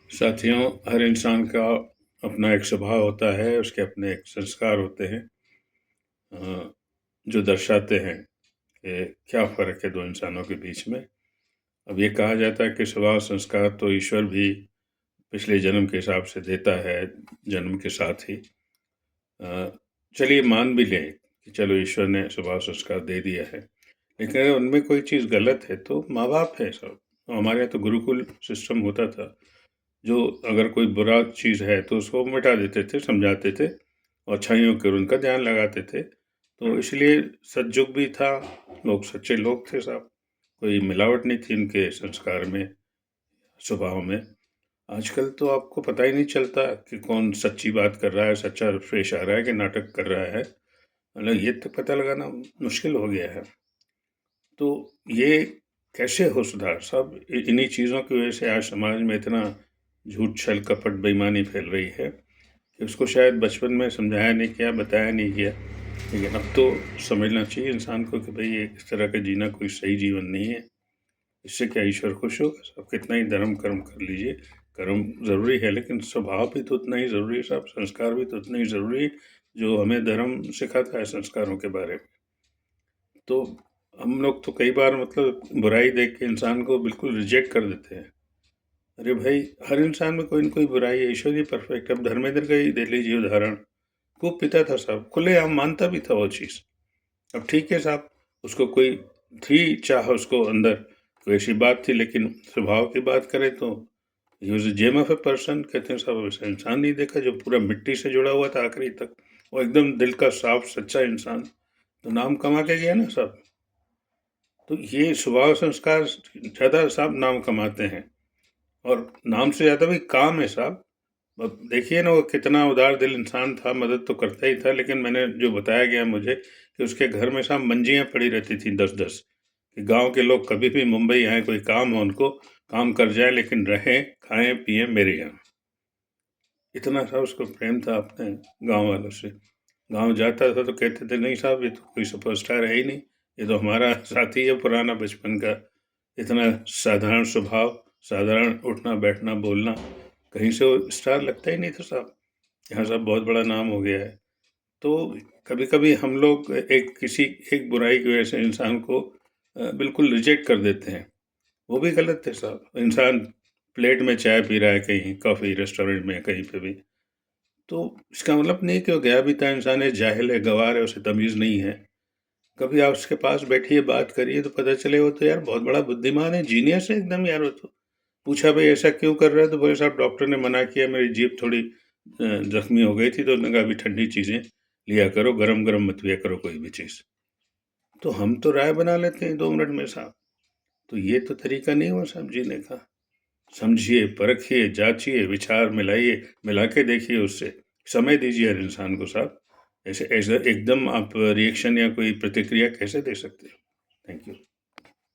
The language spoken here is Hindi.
साथियों, हर इंसान का अपना एक स्वभाव होता है, उसके अपने एक संस्कार होते हैं जो दर्शाते हैं कि क्या फ़र्क है दो इंसानों के बीच में। अब ये कहा जाता है कि स्वभाव संस्कार तो ईश्वर भी पिछले जन्म के हिसाब से देता है, जन्म के साथ ही। चलिए मान भी लें कि चलो ईश्वर ने स्वभाव संस्कार दे दिया है, लेकिन अगर उनमें कोई चीज़ गलत है तो माँ-बाप हैं सब। हमारे यहाँ तो गुरुकुल सिस्टम होता था। जो अगर कोई बुरा चीज़ है तो उसको मिटा देते थे, समझाते थे और अच्छाइयों की ओर उनका ध्यान लगाते थे। तो इसलिए सतयुग भी था, लोग सच्चे लोग थे साहब, कोई मिलावट नहीं थी उनके संस्कार में, स्वभाव में। आजकल तो आपको पता ही नहीं चलता कि कौन सच्ची बात कर रहा है, सच्चा पेश आ रहा है कि नाटक कर रहा है। मतलब ये तो पता लगाना मुश्किल हो गया है। तो ये कैसे हो सुधार साहब? इन्हीं चीज़ों की वजह से आज समाज में इतना झूठ, छल, कपट, बेईमानी फैल रही है कि उसको शायद बचपन में समझाया नहीं गया, बताया नहीं गया। लेकिन अब तो समझना चाहिए इंसान को कि भई ये इस तरह का जीना कोई सही जीवन नहीं है। इससे क्या ईश्वर खुश होगा? साहब कितना ही धर्म कर्म कर लीजिए, कर्म ज़रूरी है लेकिन स्वभाव भी तो उतना ही ज़रूरी है साहब, संस्कार भी तो उतने ही ज़रूरी है, जो हमें धर्म सिखाता है संस्कारों के बारे में। तो हम लोग तो कई बार मतलब बुराई देख के इंसान को बिल्कुल रिजेक्ट कर देते हैं। अरे भाई, हर इंसान में कोई न कोई बुराई है, ईश्वर ही परफेक्ट है। अब धर्मेंद्र का ही ले लीजिए उदाहरण। खूब पीता था साहब, खुलेआम मानता भी था वो चीज़। अब ठीक है साहब, उसको कोई थी चाह उसको अंदर, कोई ऐसी बात थी, लेकिन स्वभाव की बात करें तो he was a gem of a person. कहते हैं साहब ऐसा इंसान नहीं देखा जो पूरा मिट्टी से जुड़ा हुआ था आखिरी तक। वो एकदम दिल का साफ सच्चा इंसान, तो नाम कमा के गया ना साहब। तो ये स्वभाव संस्कार ज़्यादा साहब नाम कमाते हैं, और नाम से ज़्यादा भी काम है साहब। अब देखिए ना वो कितना उदार दिल इंसान था, मदद तो करता ही था, लेकिन मैंने जो बताया गया मुझे कि उसके घर में साहब मंजियाँ पड़ी रहती थी 10-10, कि गाँव के लोग कभी भी मुंबई आएँ, कोई काम हो उनको, काम कर जाएँ लेकिन रहें, खाएँ, पिएँ मेरे यहाँ। इतना सा उसको प्रेम था अपने गाँव वालों से। गाँव जाता था तो कहते थे, "नहीं साहब ये तो कोई सुपरस्टार है ही नहीं, ये तो हमारा साथी है पुराना बचपन का।" इतना साधारण स्वभाव, साधारण उठना, बैठना, बोलना, कहीं से वो स्टार लगता ही नहीं था साहब। यहाँ साहब बहुत बड़ा नाम हो गया है। तो कभी-कभी हम लोग किसी एक बुराई की वजह से इंसान को बिल्कुल रिजेक्ट कर देते हैं। वो भी गलत है साहब। इंसान प्लेट में चाय पी रहा है कहीं, कॉफ़ी रेस्टोरेंट में, कहीं पे भी, तो इसका मतलब नहीं कि वो गया भी था इंसान है, जाहिल है, गँवार है, उसे तमीज़ नहीं है। कभी आप उसके पास बैठिए, बात करिए तो पता चले वो तो यार बहुत बड़ा बुद्धिमान है, जीनियस है एकदम यार वो तो। पूछा भाई ऐसा क्यों कर रहा है? तो बोले साहब डॉक्टर ने मना किया, मेरी जीभ थोड़ी ज़ख्मी हो गई थी तो उन्होंने कहा अभी ठंडी चीज़ें लिया करो, गरम-गरम मत लिया करो कोई भी चीज़। तो हम तो राय बना लेते हैं 2 मिनट में साहब। तो ये तो तरीका नहीं हुआ साहब जीने का। समझिए, परखिए, जाँचिए, विचार मिलाइए, मिला के देखिए उससे। समय दीजिए हर इंसान को साहब। ऐसे ऐसे एकदम आप रिएक्शन या कोई प्रतिक्रिया कैसे दे सकते हो? Thank you.